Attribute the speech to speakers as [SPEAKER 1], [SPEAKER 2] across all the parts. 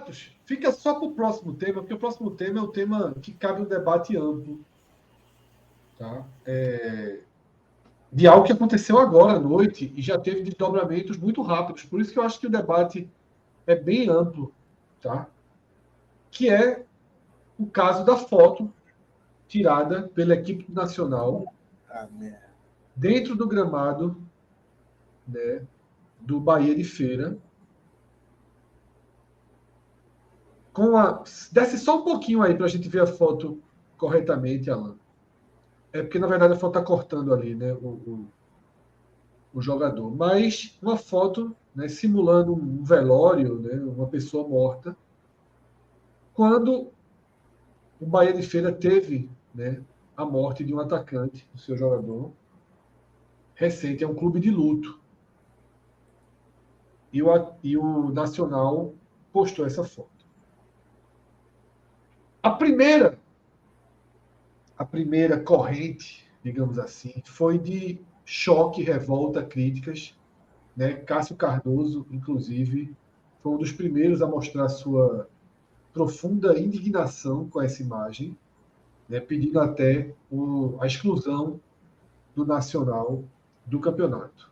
[SPEAKER 1] Santos, fica só para o próximo tema, porque o próximo tema é um tema que cabe um debate amplo, tá? De algo que aconteceu agora à noite e já teve desdobramentos muito rápidos. Por isso que eu acho que o debate é bem amplo, tá? Que é o caso da foto tirada pela equipe nacional dentro do gramado, né, do Bahia de Feira. Desce só um pouquinho aí para a gente ver a foto corretamente, Alan. É porque, na verdade, a foto está cortando ali, né, o jogador. Mas uma foto, né, simulando um velório, né, uma pessoa morta, quando o Bahia de Feira teve, né, a morte de um atacante, do seu jogador, recente. É um clube de luto. E o Nacional postou essa foto. A primeira corrente, digamos assim, foi de choque, revolta, críticas, né? Cássio Cardoso, inclusive, foi um dos primeiros a mostrar sua profunda indignação com essa imagem, né? Pedindo até a exclusão do Nacional do campeonato.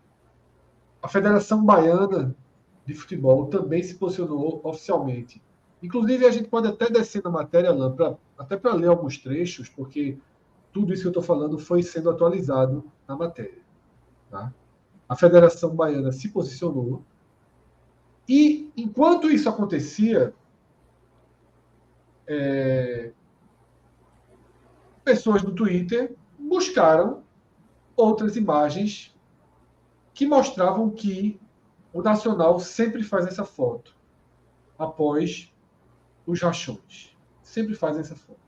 [SPEAKER 1] A Federação Baiana de Futebol também se posicionou oficialmente. Inclusive, a gente pode até descer na matéria, Alain, até para ler alguns trechos, porque tudo isso que eu estou falando foi sendo atualizado na matéria. Tá? A Federação Baiana se posicionou e, enquanto isso acontecia, pessoas no Twitter buscaram outras imagens que mostravam que o Nacional sempre faz essa foto após os rachões. Sempre fazem essa foto.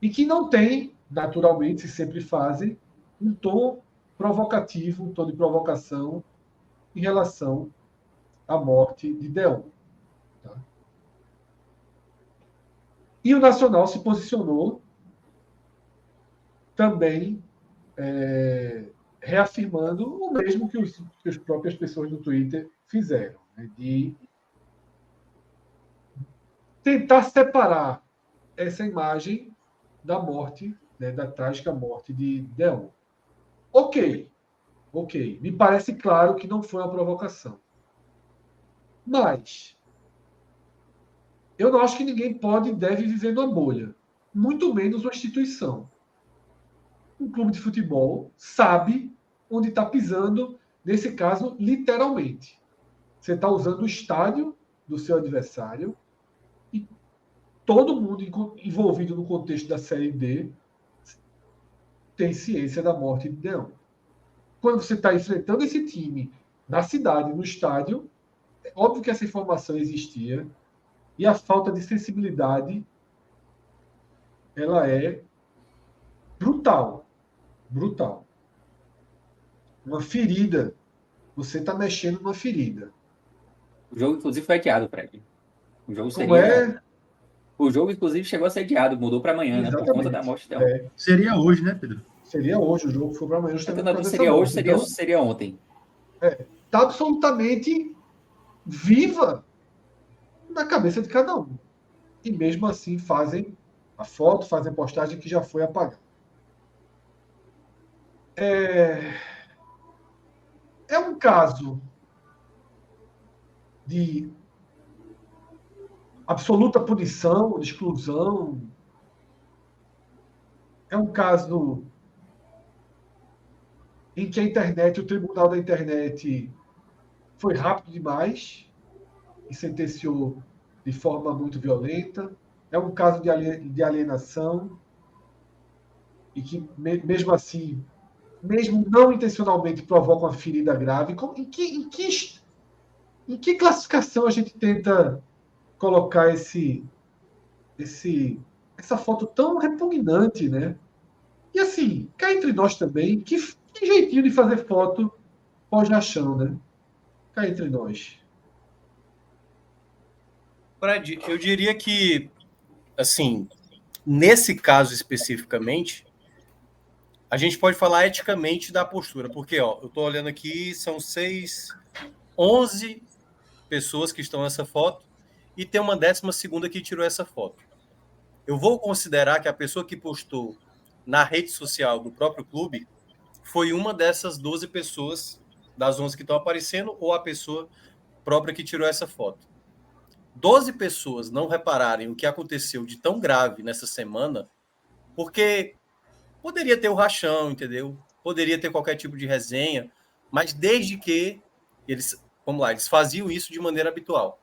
[SPEAKER 1] E que não tem, naturalmente, se sempre fazem, um tom provocativo, um tom de provocação em relação à morte de Deon. Tá? E o Nacional se posicionou também reafirmando o mesmo que as próprias pessoas no Twitter fizeram, né, de tentar separar essa imagem da morte, né, da trágica morte de Deon. Ok. Me parece claro que não foi uma provocação. Mas eu não acho que ninguém pode e deve viver numa bolha. Muito menos uma instituição. Um clube de futebol sabe onde está pisando, nesse caso, literalmente. Você está usando o estádio do seu adversário e todo mundo envolvido no contexto da Série D tem ciência da morte de Deon. Quando você está enfrentando esse time na cidade, no estádio, é óbvio que essa informação existia e a falta de sensibilidade ela é brutal. Brutal. Uma ferida. Você está mexendo numa ferida.
[SPEAKER 2] O jogo, inclusive, foi adiado, Fred. O jogo
[SPEAKER 1] Como
[SPEAKER 2] seria.
[SPEAKER 1] é?
[SPEAKER 2] O jogo, inclusive, chegou a ser adiado, mudou para amanhã, né? Por conta da
[SPEAKER 1] Exatamente.
[SPEAKER 2] morte dela.
[SPEAKER 3] Seria hoje, né, Pedro?
[SPEAKER 1] Seria hoje, o jogo foi para amanhã justamente por causa dessa
[SPEAKER 2] Seria hoje,
[SPEAKER 1] morte. Então,
[SPEAKER 2] seria ontem.
[SPEAKER 1] está absolutamente viva na cabeça de cada um. E mesmo assim fazem a foto, fazem a postagem que já foi apagada. É um caso de absoluta punição, de exclusão. É um caso em que a internet, o tribunal da internet, foi rápido demais e sentenciou de forma muito violenta. É um caso de alienação e que, mesmo assim, mesmo não intencionalmente, provoca uma ferida grave. Em que classificação a gente tenta colocar essa foto tão repugnante, né? E assim, cá entre nós também, que jeitinho de fazer foto pós-rachão, né? Cá entre nós.
[SPEAKER 4] Fred, eu diria que, assim, nesse caso especificamente, a gente pode falar eticamente da postura, porque, ó, eu estou olhando aqui, são 11 pessoas que estão nessa foto, e tem uma 12ª que tirou essa foto. Eu vou considerar que a pessoa que postou na rede social do próprio clube foi uma dessas 12 pessoas, das 11 que estão aparecendo, ou a pessoa própria que tirou essa foto. 12 pessoas não repararem o que aconteceu de tão grave nessa semana, porque poderia ter o rachão, entendeu? Poderia ter qualquer tipo de resenha, mas desde que eles, vamos lá, eles faziam isso de maneira habitual.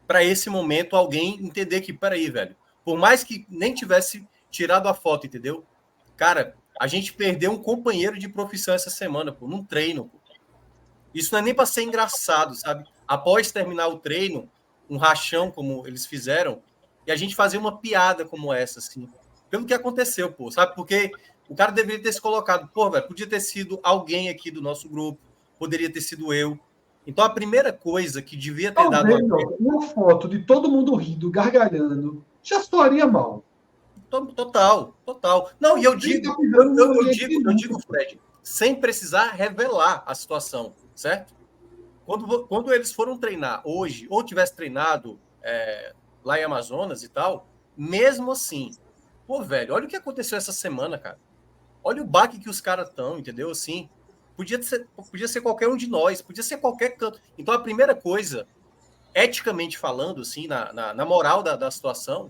[SPEAKER 4] Para esse momento, alguém entender que, peraí, velho, por mais que nem tivesse tirado a foto, entendeu? Cara, a gente perdeu um companheiro de profissão essa semana, pô, num treino. Pô. Isso não é nem para ser engraçado, sabe? Após terminar o treino, um rachão como eles fizeram, e a gente fazer uma piada como essa, assim, pelo que aconteceu, pô, sabe? Porque o cara deveria ter se colocado, pô, velho, podia ter sido alguém aqui do nosso grupo, poderia ter sido eu. Então a primeira coisa que devia ter dado
[SPEAKER 1] uma foto de todo mundo rindo, gargalhando, já soaria mal.
[SPEAKER 4] Total. Não, e eu digo, Fred, sem precisar revelar a situação, certo? Quando eles foram treinar hoje, ou tivesse treinado lá em Amazonas e tal, mesmo assim, pô, velho, olha o que aconteceu essa semana, cara. Olha o baque que os caras estão, entendeu? Assim, podia ser qualquer um de nós, podia ser qualquer canto. Então, a primeira coisa, eticamente falando, assim, na moral da situação,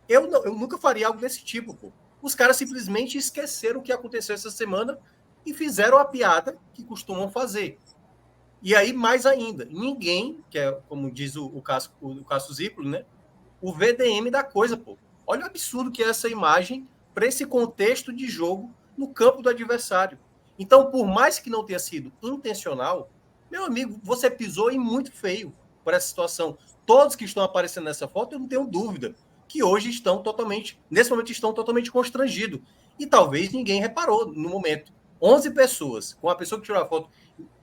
[SPEAKER 4] eu nunca faria algo desse tipo, pô. Os caras simplesmente esqueceram o que aconteceu essa semana e fizeram a piada que costumam fazer. E aí, mais ainda, ninguém, que é, como diz o Cássio Zirpoli, né? O VDM da coisa, pô. Olha o absurdo que é essa imagem para esse contexto de jogo no campo do adversário. Então, por mais que não tenha sido intencional, meu amigo, você pisou em muito feio por essa situação. Todos que estão aparecendo nessa foto, eu não tenho dúvida que hoje nesse momento estão totalmente constrangidos. E talvez ninguém reparou no momento. 11 pessoas, com a pessoa que tirou a foto,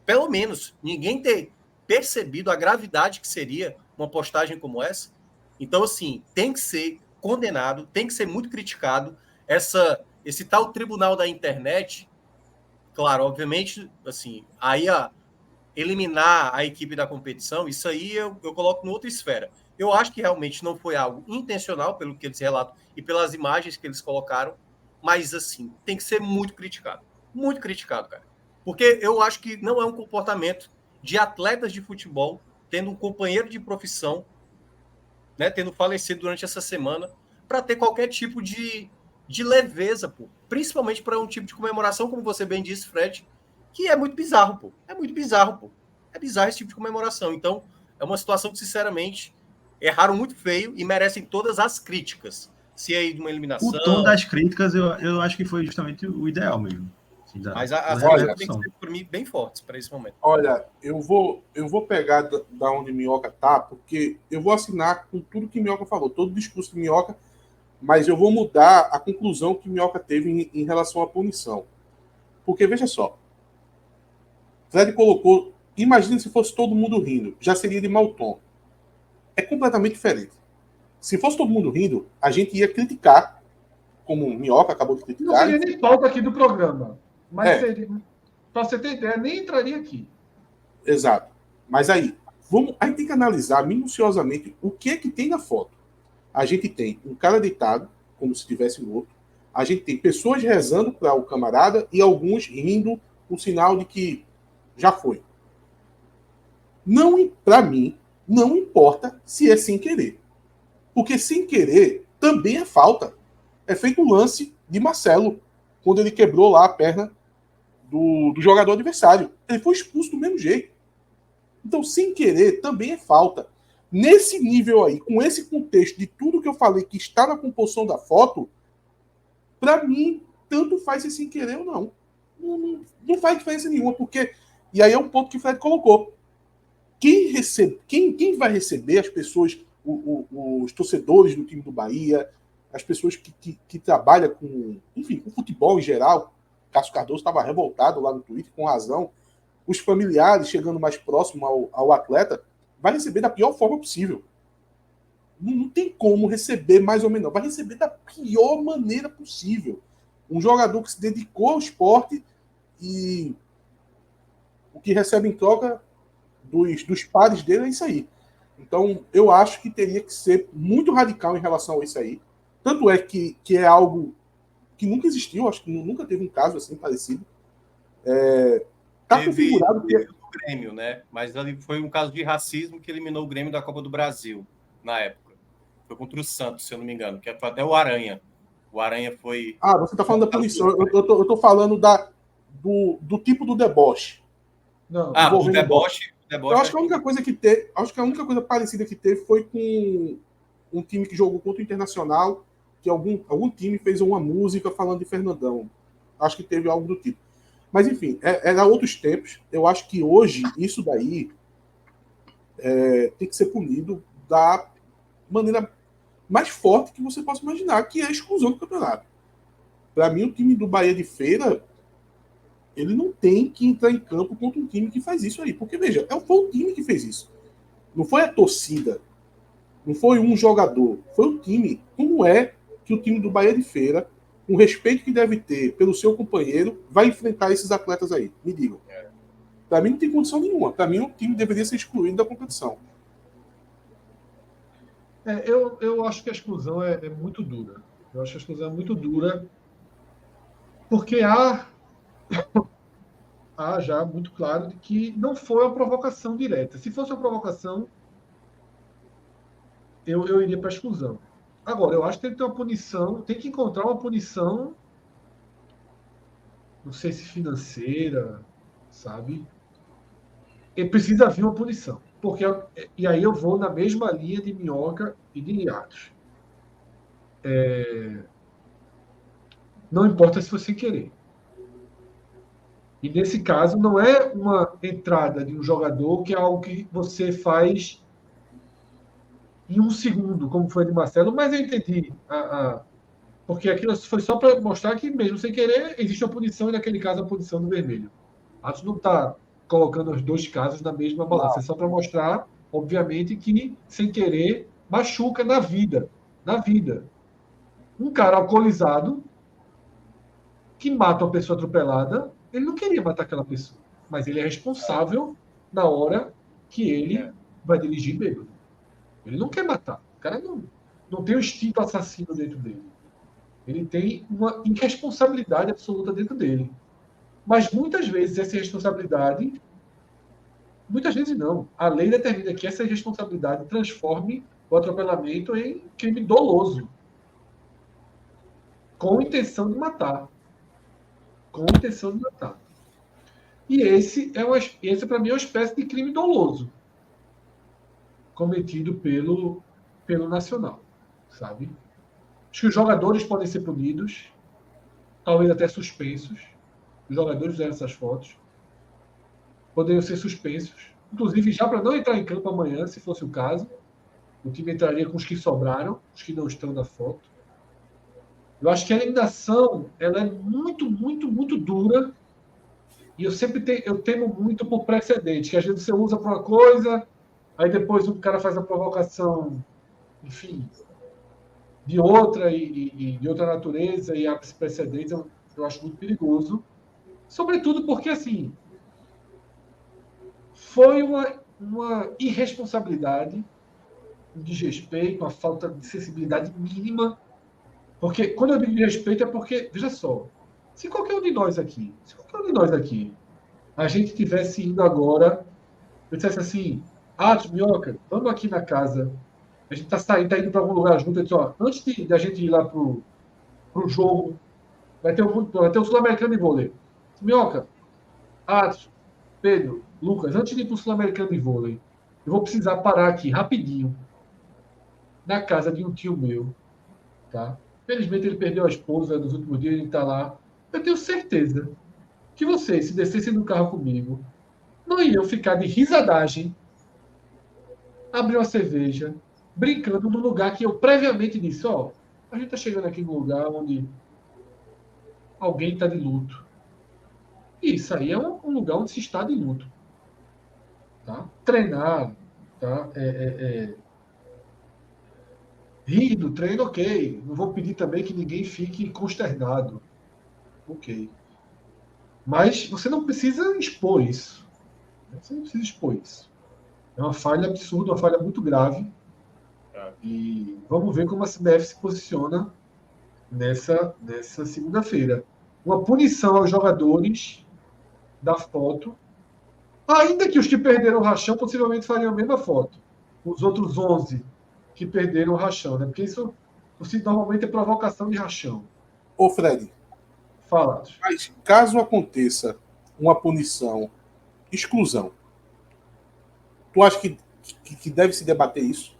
[SPEAKER 4] pelo menos ninguém ter percebido a gravidade que seria uma postagem como essa. Então, assim, tem que ser condenado, tem que ser muito criticado. Esse tal tribunal da internet, claro, obviamente, assim, aí eliminar a equipe da competição, isso aí eu coloco em outra esfera. Eu acho que realmente não foi algo intencional, pelo que eles relatam e pelas imagens que eles colocaram, mas, assim, tem que ser muito criticado, cara. Porque eu acho que não é um comportamento de atletas de futebol tendo um companheiro de profissão, né, tendo falecido durante essa semana, para ter qualquer tipo de leveza, pô. Principalmente para um tipo de comemoração, como você bem disse, Fred, que é muito bizarro, pô. É bizarro esse tipo de comemoração. Então, é uma situação que, sinceramente, erraram muito feio e merecem todas as críticas. Se é de uma eliminação...
[SPEAKER 3] O tom das críticas, eu acho que foi justamente o ideal mesmo. Assim,
[SPEAKER 4] mas as críticas têm que ser, por mim, bem fortes para esse momento.
[SPEAKER 5] Olha, eu vou pegar da onde Minhoca tá, porque eu vou assinar com tudo que Minhoca falou, todo o discurso de Minhoca, mas eu vou mudar a conclusão que Minhoca teve em relação à punição. Porque, veja só, Fred colocou, imagina se fosse todo mundo rindo, já seria de mau tom. É completamente diferente. Se fosse todo mundo rindo, a gente ia criticar, como Minhoca acabou de criticar.
[SPEAKER 1] Não seria nem pauta aqui do programa. Mas seria, para você ter ideia, nem entraria aqui.
[SPEAKER 5] Exato. Mas aí, a gente tem que analisar minuciosamente o que é que tem na foto. A gente tem um cara deitado, como se estivesse morto. A gente tem pessoas rezando para o camarada e alguns rindo, um sinal de que já foi. Para mim, não importa se é sem querer. Porque sem querer também é falta. É feito o lance de Marcelo, quando ele quebrou lá a perna do jogador adversário. Ele foi expulso do mesmo jeito. Então, sem querer, também é falta. Nesse nível aí, com esse contexto de tudo que eu falei que está na composição da foto, para mim, tanto faz se sem querer ou não. Não faz diferença nenhuma, porque... E aí é um ponto que o Fred colocou. Quem vai receber as pessoas, os torcedores do time do Bahia, as pessoas que trabalham com futebol em geral. Cássio Cardoso estava revoltado lá no Twitter, com razão. Os familiares chegando mais próximo ao atleta, vai receber da pior forma possível. Não tem como receber mais ou menos. Vai receber da pior maneira possível. Um jogador que se dedicou ao esporte e o que recebe em troca dos pares dele é isso aí. Então, eu acho que teria que ser muito radical em relação a isso aí. Tanto é que é algo que nunca existiu, acho que nunca teve um caso assim parecido. Tá configurado que...
[SPEAKER 4] o Grêmio, né? Mas ali foi um caso de racismo que eliminou o Grêmio da Copa do Brasil, na época. Foi contra o Santos, se eu não me engano, que foi até o Aranha. O Aranha foi...
[SPEAKER 5] Ah, você tá falando da punição. Eu tô falando do tipo do deboche.
[SPEAKER 4] Não. Ah, o deboche...
[SPEAKER 5] Eu acho que a única coisa que teve... Acho que a única coisa parecida que teve foi com um time que jogou contra o Internacional, que algum time fez uma música falando de Fernandão. Acho que teve algo do tipo. Mas, enfim, era outros tempos. Eu acho que hoje, isso daí tem que ser punido da maneira mais forte que você possa imaginar, que é a exclusão do campeonato. Para mim, o time do Bahia de Feira, ele não tem que entrar em campo contra um time que faz isso aí. Porque, veja, foi o time que fez isso. Não foi a torcida. Não foi um jogador. Foi o time. Como é que o time do Bahia de Feira, com o respeito que deve ter pelo seu companheiro, vai enfrentar esses atletas aí? Me digam. Para mim não tem condição nenhuma. Para mim o time deveria ser excluído da competição.
[SPEAKER 1] Eu acho que a exclusão é muito dura. Eu acho que a exclusão é muito dura porque há já muito claro de que não foi uma provocação direta. Se fosse uma provocação, eu iria para a exclusão. Agora, eu acho que tem que ter uma punição, tem que encontrar uma punição, não sei se financeira, sabe? E precisa vir uma punição. E aí eu vou na mesma linha de Minhoca e de Atos. Não importa se foi sem querer. E nesse caso, não é uma entrada de um jogador que é algo que você faz em um segundo, como foi de Marcelo, mas eu entendi. Porque aquilo foi só para mostrar que, mesmo sem querer, existe uma punição, e naquele caso a punição do vermelho. Atos não está colocando os dois casos na mesma balança. É só para mostrar, obviamente, que sem querer machuca na vida. Na vida. Um cara alcoolizado que mata uma pessoa atropelada, ele não queria matar aquela pessoa, mas ele é responsável na hora que ele vai dirigir bêbado. Ele não quer matar. O cara não tem um instinto assassino dentro dele. Ele tem uma irresponsabilidade absoluta dentro dele. Mas muitas vezes essa irresponsabilidade, muitas vezes não. A lei determina que essa irresponsabilidade transforme o atropelamento em crime doloso, com intenção de matar. Com intenção de matar. E esse para mim é uma espécie de crime doloso cometido pelo Nacional, sabe? Acho que os jogadores podem ser punidos, talvez até suspensos. Os jogadores fizeram essas fotos. Poderiam ser suspensos. Inclusive, já para não entrar em campo amanhã, se fosse o caso. O time entraria com os que sobraram, os que não estão na foto. Eu acho que a eliminação ela é muito, muito, muito dura. E eu temo muito por precedente, que às vezes você usa para uma coisa, aí depois o cara faz a provocação, enfim, de outra e de outra natureza e abre esse precedente. Eu acho muito perigoso. Sobretudo porque, assim, foi uma irresponsabilidade, um desrespeito, uma falta de sensibilidade mínima. Porque quando eu digo desrespeito é porque, veja só, se qualquer um de nós aqui, a gente tivesse indo agora, eu dissesse assim, Minhoca, vamos aqui na casa, a gente tá indo para algum lugar junto, eu disse, ó, antes da gente ir lá pro jogo, vai ter o Sul-Americano de vôlei. Minhoca, Pedro, Lucas, antes de ir pro Sul-Americano de vôlei, eu vou precisar parar aqui rapidinho na casa de um tio meu, tá? Felizmente ele perdeu a esposa nos últimos dias, ele está lá. Eu tenho certeza que vocês, se descessem no carro comigo, não iriam ficar de risadagem, abrir uma cerveja, brincando no lugar que eu previamente disse, ó, a gente está chegando aqui num lugar onde alguém está de luto. E isso aí é um lugar onde se está de luto. Tá? Treinar, tá? Rir do treino, ok. Não vou pedir também que ninguém fique consternado. Ok. Mas você não precisa expor isso. Você não precisa expor isso. É uma falha absurda, uma falha muito grave. E vamos ver como a CBF se posiciona nessa segunda-feira. Uma punição aos jogadores da foto, ainda que os que perderam o rachão possivelmente fariam a mesma foto. Os outros 11 que perderam o rachão, né? Porque isso normalmente é provocação de rachão.
[SPEAKER 5] Ô, Fred,
[SPEAKER 1] Fala.
[SPEAKER 5] mas caso aconteça uma punição, exclusão, tu acha que deve se debater isso?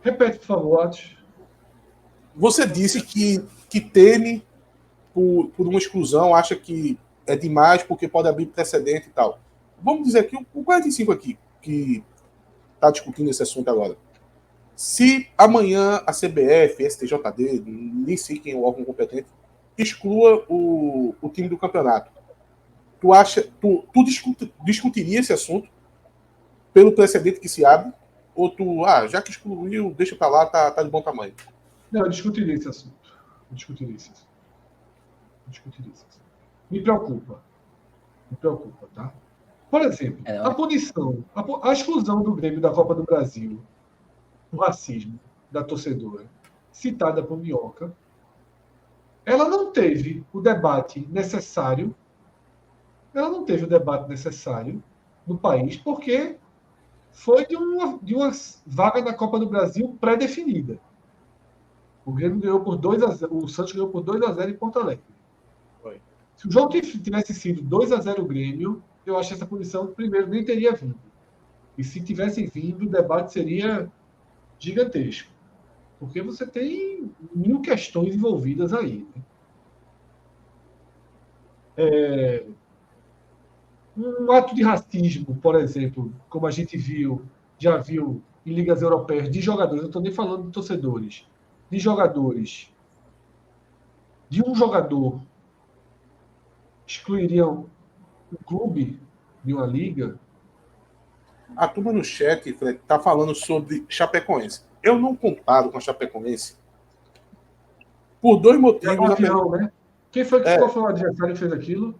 [SPEAKER 1] Repete, por favor, Atos.
[SPEAKER 5] Você disse que teme por uma exclusão, acha que é demais porque pode abrir precedente e tal. Vamos dizer que o 45 aqui, que está discutindo esse assunto agora, se amanhã a CBF, STJD, nem sei quem é o órgão competente, exclua o time do campeonato, tu discutiria esse assunto pelo precedente que se abre? Ou tu, já que excluiu, deixa pra lá, tá de bom tamanho?
[SPEAKER 1] Não, eu discutiria esse assunto. Me preocupa, tá? Por exemplo, a punição, a exclusão do Grêmio da Copa do Brasil, o racismo da torcedora, citada por Minhoca, ela não teve o debate necessário no país, porque foi de uma vaga na Copa do Brasil pré-definida. O Grêmio ganhou por 2-0, o Santos ganhou por 2-0 em Porto Alegre.
[SPEAKER 4] Foi.
[SPEAKER 1] Se o jogo tivesse sido 2-0 o Grêmio, eu acho que essa punição, primeiro, nem teria vindo. E se tivesse vindo, o debate seria gigantesco. Porque você tem 1000 questões envolvidas aí. Né? Um ato de racismo, por exemplo, como a gente já viu em ligas europeias, de jogadores, não estou nem falando de torcedores, de jogadores, de um jogador excluiriam um clube de uma liga.
[SPEAKER 5] A turma no chat, Fred, tá falando sobre Chapecoense. Eu não comparo com a Chapecoense por dois motivos.
[SPEAKER 1] Campeão, né? Qual foi o adversário que fez aquilo?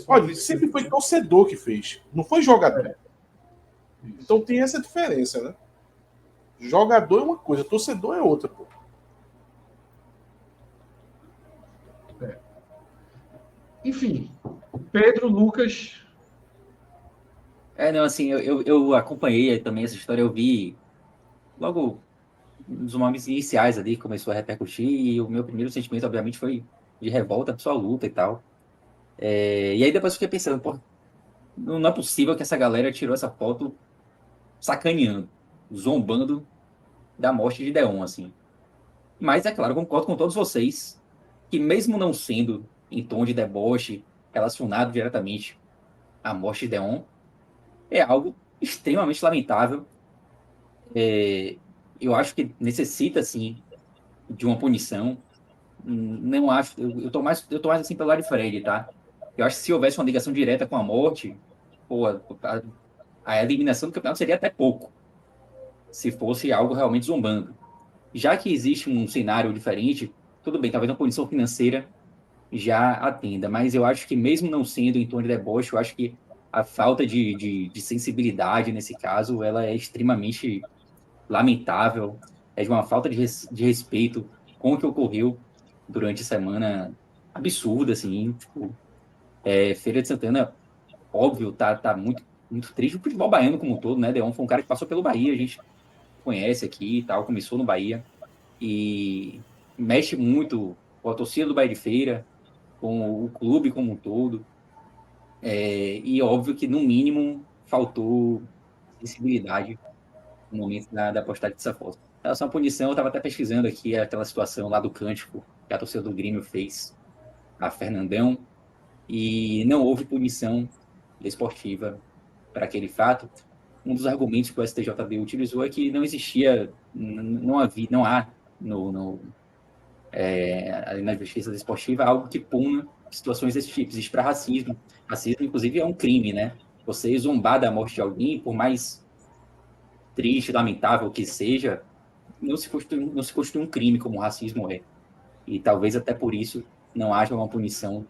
[SPEAKER 5] Olha, sempre foi torcedor que fez, não foi jogador. Então tem essa diferença, né? Jogador é uma coisa, torcedor é outra, pô.
[SPEAKER 1] Enfim, Pedro, Lucas.
[SPEAKER 2] Não, assim, eu acompanhei também essa história, eu vi logo nos momentos iniciais ali, começou a repercutir, e o meu primeiro sentimento, obviamente, foi de revolta absoluta e tal. E aí depois eu fiquei pensando, pô, não é possível que essa galera tirou essa foto sacaneando, zombando da morte de Deon, assim. Mas, é claro, concordo com todos vocês que mesmo não sendo em tom de deboche relacionado diretamente à morte de Deon, é algo extremamente lamentável. Eu acho que necessita, sim, de uma punição. Não acho... Eu tô mais assim pelo lado de Fred, tá? Eu acho que se houvesse uma ligação direta com a morte, pô, a eliminação do campeonato seria até pouco, se fosse algo realmente zombando. Já que existe um cenário diferente, tudo bem, talvez uma punição financeira já atenda, mas eu acho que mesmo não sendo em tom de deboche, eu acho que a falta de sensibilidade nesse caso, ela é extremamente lamentável, é de uma falta de respeito com o que ocorreu durante a semana absurda, assim, tipo, Feira de Santana, óbvio, tá muito, muito triste, o futebol baiano como um todo, né, Deon foi um cara que passou pelo Bahia, a gente conhece aqui e tal, começou no Bahia, e mexe muito com a torcida do Bahia de Feira, com o clube como um todo, e óbvio que, no mínimo, faltou sensibilidade no momento da postagem dessa foto. Em relação à punição, eu estava até pesquisando aqui aquela situação lá do cântico que a torcida do Grêmio fez a Fernandão, e não houve punição desportiva para aquele fato. Um dos argumentos que o STJD utilizou é que não existia, não há ali na justiça desportiva algo que puna situações desse tipo. Existe para racismo. Racismo, inclusive, é um crime, né? Você zombar da morte de alguém, por mais triste, lamentável que seja, não se constitui um crime como o racismo é. E talvez até por isso não haja uma punição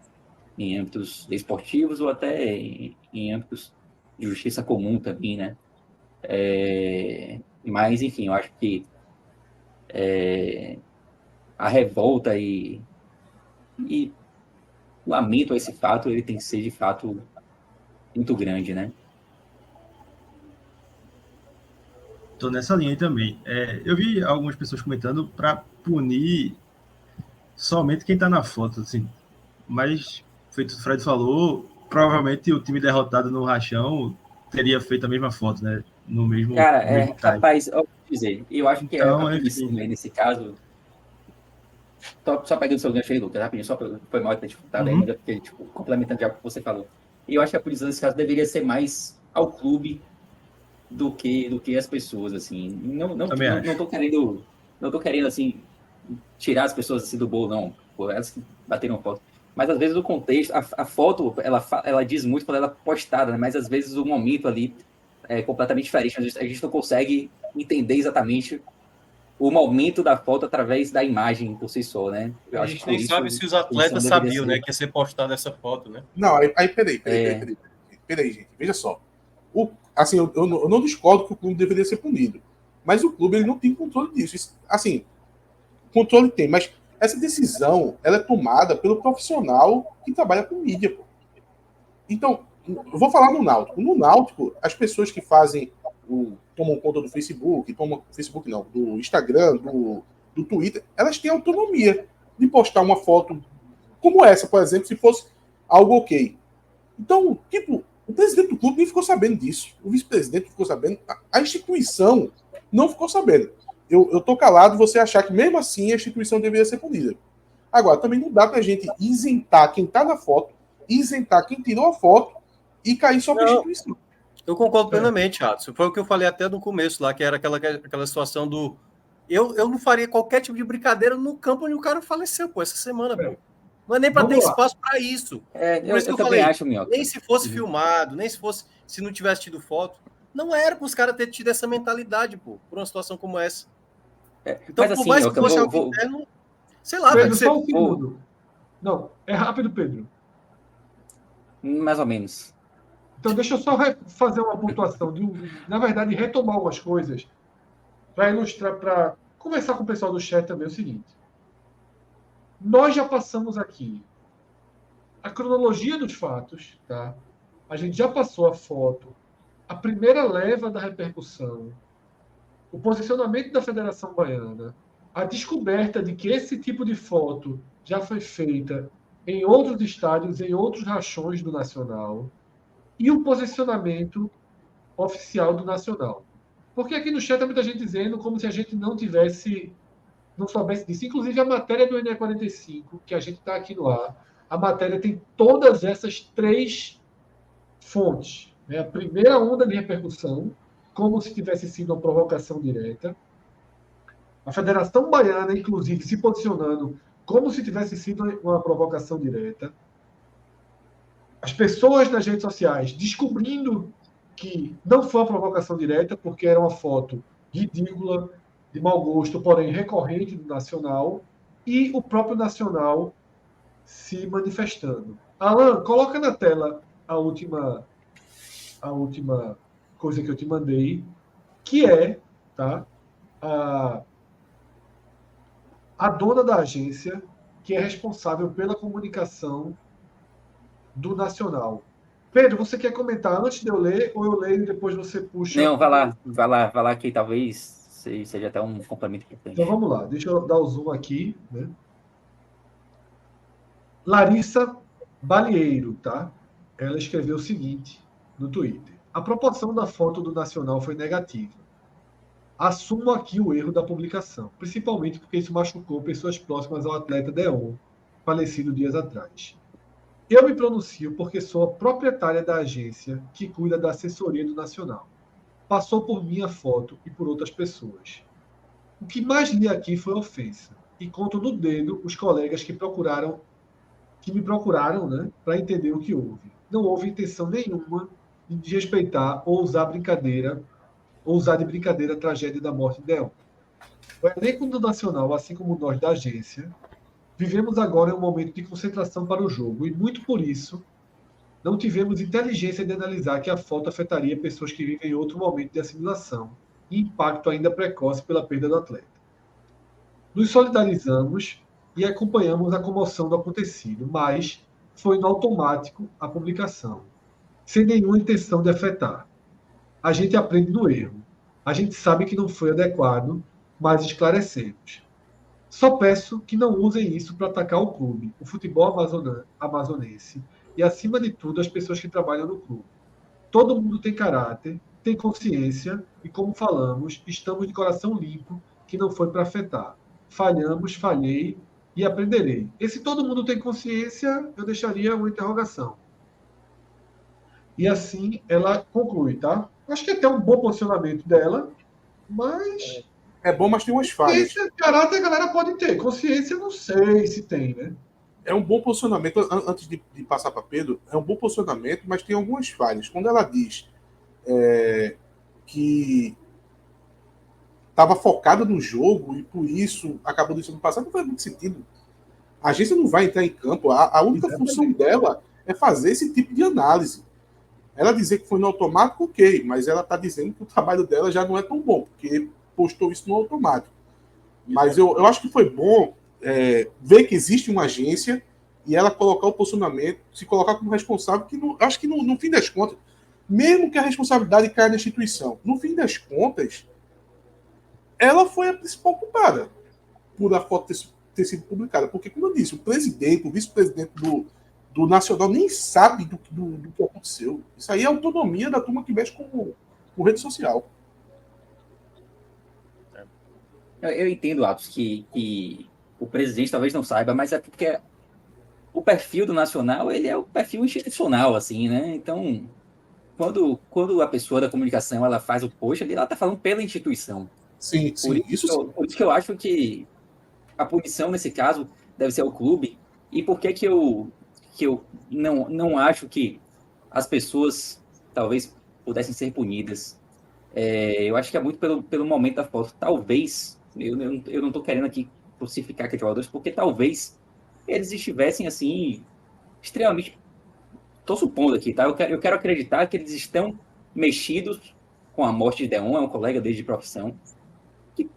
[SPEAKER 2] em âmbitos esportivos ou até em âmbitos de justiça comum também, né? Mas, enfim, eu acho que a revolta e lamento a esse fato, ele tem que ser, de fato, muito grande, né?
[SPEAKER 3] Tô nessa linha aí também. Eu vi algumas pessoas comentando para punir somente quem tá na foto, assim. Mas, feito o Fred falou, provavelmente o time derrotado no rachão teria feito a mesma foto, né?
[SPEAKER 2] Cara,
[SPEAKER 3] No mesmo time.
[SPEAKER 2] rapaz, eu vou dizer, eu acho que a
[SPEAKER 3] Então,
[SPEAKER 2] punição
[SPEAKER 3] enfim.
[SPEAKER 2] aí nesse caso, só pegando o seu gancho aí, Lucas, rapidinho, foi mal ter dificultado aí, mas é porque, tipo, complementando já o que você falou. E eu acho que a punição nesse caso deveria ser mais ao clube do que as pessoas, assim.
[SPEAKER 3] Também
[SPEAKER 2] Não
[SPEAKER 3] acho.
[SPEAKER 2] tô querendo, assim, tirar as pessoas assim do bolo, não. Pô, elas que bateram foto. Mas às vezes o contexto, a foto, ela diz muito quando ela é postada, né? Mas às vezes o momento ali é completamente diferente. A gente não consegue entender exatamente o momento da foto através da imagem por si só, né? Eu
[SPEAKER 4] A
[SPEAKER 2] acho que
[SPEAKER 4] gente
[SPEAKER 2] por
[SPEAKER 4] nem
[SPEAKER 2] isso
[SPEAKER 4] sabe se os
[SPEAKER 2] a punição
[SPEAKER 4] atletas
[SPEAKER 2] deveria
[SPEAKER 4] sabiam, né,
[SPEAKER 2] ser.
[SPEAKER 4] que ia ser postada essa foto, né?
[SPEAKER 5] Não, aí peraí,
[SPEAKER 2] É,
[SPEAKER 5] gente. Veja só. Assim, eu não discordo que o clube deveria ser punido. Mas o clube ele não tem controle disso. Assim, controle tem, mas essa decisão ela é tomada pelo profissional que trabalha com mídia. Pô. Então, eu vou falar no Náutico. No Náutico, as pessoas que fazem tomam conta do Facebook, Facebook não, do Instagram, do Twitter, elas têm autonomia de postar uma foto como essa, por exemplo, se fosse algo ok. Então, tipo, o presidente do clube nem ficou sabendo disso. O vice-presidente ficou sabendo. A instituição não ficou sabendo. Eu tô calado você achar que mesmo assim a instituição deveria ser punida. Agora, também não dá pra gente isentar quem tá na foto, isentar quem tirou a foto e cair só pra
[SPEAKER 4] Não,
[SPEAKER 5] instituição.
[SPEAKER 4] eu concordo plenamente, Adson. Foi o que eu falei até no começo lá, que era aquela situação do. Eu não faria qualquer tipo de brincadeira no campo onde o cara faleceu, pô, essa semana, pô. Não é nem para ter
[SPEAKER 1] Vamos lá.
[SPEAKER 4] espaço para isso. Por isso que
[SPEAKER 2] eu
[SPEAKER 4] eu
[SPEAKER 2] também
[SPEAKER 4] falei,
[SPEAKER 2] acho, Minhoca.
[SPEAKER 4] nem se fosse filmado, nem se fosse, se não tivesse tido foto, não era para os caras terem tido essa mentalidade, pô, por uma situação como essa. Então,
[SPEAKER 2] Mas
[SPEAKER 4] por
[SPEAKER 2] assim,
[SPEAKER 4] mais que
[SPEAKER 2] Minhoca,
[SPEAKER 4] fosse algo interno, sei lá, velho,
[SPEAKER 1] Pedro, só
[SPEAKER 4] você.
[SPEAKER 1] um segundo. Não, é rápido, Pedro.
[SPEAKER 2] mais ou menos.
[SPEAKER 1] Então, deixa eu só fazer uma pontuação, na verdade, retomar algumas coisas para ilustrar, para conversar com o pessoal do chat também. É o seguinte: nós já passamos aqui a cronologia dos fatos, tá? A gente já passou a foto, a primeira leva da repercussão, o posicionamento da Federação Baiana, a descoberta de que esse tipo de foto já foi feita em outros estádios, em outros rachões do Nacional, e o posicionamento oficial do Nacional. Porque aqui no chat tem muita gente dizendo como se a gente não soubesse disso. Inclusive a matéria do NE45, que a gente está aqui no ar, a matéria tem todas essas três fontes. Né? A primeira onda de repercussão, como se tivesse sido uma provocação direta. A Federação Baiana, inclusive, se posicionando como se tivesse sido uma provocação direta. As pessoas nas redes sociais descobrindo que não foi uma provocação direta, porque era uma foto ridícula, de mau gosto, porém recorrente do Nacional, e o próprio Nacional se manifestando. Alan, coloca na tela a última coisa que eu te mandei, que é, tá, a dona da agência, que é responsável pela comunicação do Nacional. Pedro, você quer comentar antes de eu ler, ou eu leio e depois você puxa?
[SPEAKER 2] Não, vai lá que talvez seja até um complemento importante.
[SPEAKER 1] Então vamos lá, deixa eu dar o zoom aqui. Né? Larissa Balieiro, tá? Ela escreveu o seguinte no Twitter: a proporção da foto do Nacional foi negativa. Assumo aqui o erro da publicação, principalmente porque isso machucou pessoas próximas ao atleta Deon, falecido dias atrás. Eu me pronuncio porque sou a proprietária da agência que cuida da assessoria do Nacional. Passou por minha foto e por outras pessoas. O que mais li aqui foi ofensa, e conto no dedo os colegas que me procuraram, né, para entender o que houve. Não houve intenção nenhuma de desrespeitar ou usar de brincadeira a tragédia da morte de Deon. O elenco do Nacional, assim como nós da agência, Vivemos agora um momento de concentração para o jogo, e muito por isso não tivemos inteligência de analisar que a falta afetaria pessoas que vivem em outro momento de assimilação e impacto ainda precoce pela perda do atleta. Nos solidarizamos e acompanhamos a comoção do acontecido, mas foi no automático a publicação, sem nenhuma intenção de afetar. A gente aprende do erro. A gente sabe que não foi adequado, mas esclarecemos. Só peço que não usem isso para atacar o clube, o futebol amazonense e, acima de tudo, as pessoas que trabalham no clube. Todo mundo tem caráter, tem consciência e, como falamos, estamos de coração limpo, que não foi para afetar. Falhamos, falhei e aprenderei. Esse todo mundo tem consciência, eu deixaria uma interrogação. E assim ela conclui, tá? Acho que é até um bom posicionamento dela, mas
[SPEAKER 5] É bom, mas tem umas falhas.
[SPEAKER 1] consciência, caráter, a galera pode ter. Consciência, eu não sei se tem, né?
[SPEAKER 5] É um bom posicionamento, antes de passar para Pedro, é um bom posicionamento, mas tem algumas falhas. Quando ela diz que estava focada no jogo e por isso acabou deixando passar, não faz muito sentido. A agência não vai entrar em campo. A única função dela é fazer esse tipo de análise. Ela dizer que foi no automático, ok, mas ela está dizendo que o trabalho dela já não é tão bom, porque postou isso no automático. Mas eu acho que foi bom ver que existe uma agência e ela colocar o posicionamento, se colocar como responsável, que acho que no fim das contas, mesmo que a responsabilidade caia na instituição, no fim das contas, ela foi a principal culpada por a foto ter sido publicada. Porque, como eu disse, o presidente, o vice-presidente do Nacional nem sabe do que aconteceu. Isso aí é autonomia da turma que mexe com rede social.
[SPEAKER 2] Eu entendo, Atos, que o presidente talvez não saiba, mas é porque o perfil do Nacional, ele é o perfil institucional, assim, né? Então, quando a pessoa da comunicação ela faz o post, ela está falando pela instituição.
[SPEAKER 5] Sim, sim, isso sim.
[SPEAKER 2] Por isso que eu acho que a punição, nesse caso, deve ser o clube. E por que eu não acho que as pessoas talvez pudessem ser punidas? Eu acho que é muito pelo momento da foto. Talvez, eu não estou querendo aqui crucificar aqueles jogadores, porque talvez eles estivessem, assim, extremamente... Estou supondo aqui, tá? Eu quero acreditar que eles estão mexidos com a morte de Deon, é um colega desde de profissão, que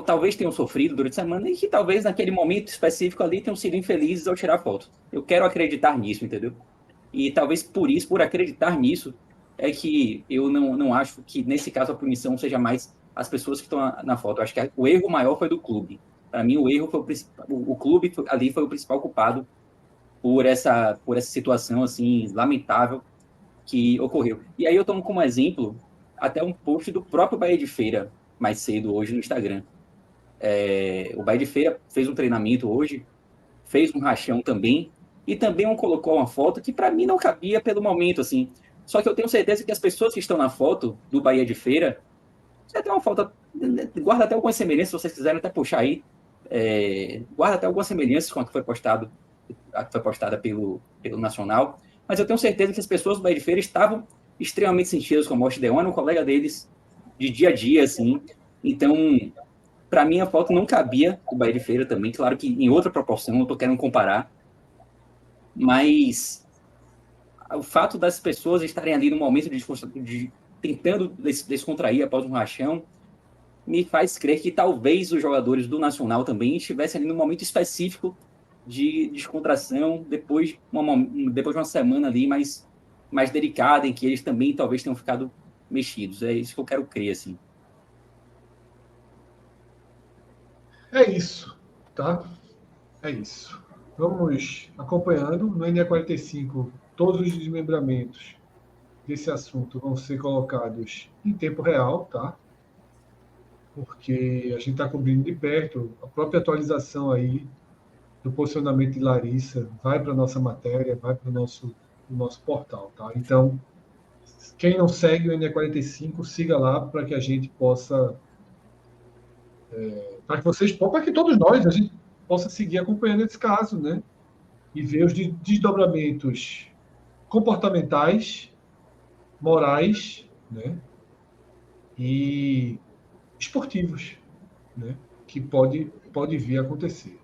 [SPEAKER 2] talvez tenham sofrido durante a semana e que talvez naquele momento específico ali tenham sido infelizes ao tirar foto. Eu quero acreditar nisso, entendeu? E talvez por isso, por acreditar nisso, é que eu não acho que nesse caso a punição seja mais as pessoas que estão na foto. Eu acho que o erro maior foi do clube. Para mim, o erro foi o clube ali foi o principal culpado por essa situação assim lamentável que ocorreu. E aí eu tomo como exemplo até um post do próprio Bahia de Feira mais cedo hoje no Instagram. O Bahia de Feira fez um treinamento hoje, fez um rachão também, e também colocou uma foto que para mim não cabia pelo momento, assim. Só que eu tenho certeza que as pessoas que estão na foto do Bahia de Feira, já tem uma foto, guarda até algumas semelhanças, se vocês quiserem até puxar aí, guarda até algumas semelhanças com a que foi postada pelo Nacional, mas eu tenho certeza que as pessoas do Bahia de Feira estavam extremamente sentidas com a morte de Deon, era um colega deles de dia a dia, assim. Então, para mim, a foto não cabia o Bahia de Feira também, claro que em outra proporção, não estou querendo comparar, mas o fato das pessoas estarem ali no momento de tentando descontrair após um rachão me faz crer que talvez os jogadores do Nacional também estivessem ali no momento específico de descontração depois de uma semana ali mais delicada, em que eles também talvez tenham ficado mexidos. É isso que eu quero crer, assim.
[SPEAKER 1] É isso, tá? É isso. Vamos acompanhando. No NE45, todos os desmembramentos desse assunto vão ser colocados em tempo real, tá? Porque a gente está cobrindo de perto. A própria atualização aí do posicionamento de Larissa vai para a nossa matéria, vai para o nosso portal, tá? Então, quem não segue o NE45, siga lá para que a gente possa... para que vocês, para que todos nós, a gente possa seguir acompanhando esse caso, né? E ver os desdobramentos comportamentais, morais, né? E esportivos, né? Que pode vir a acontecer.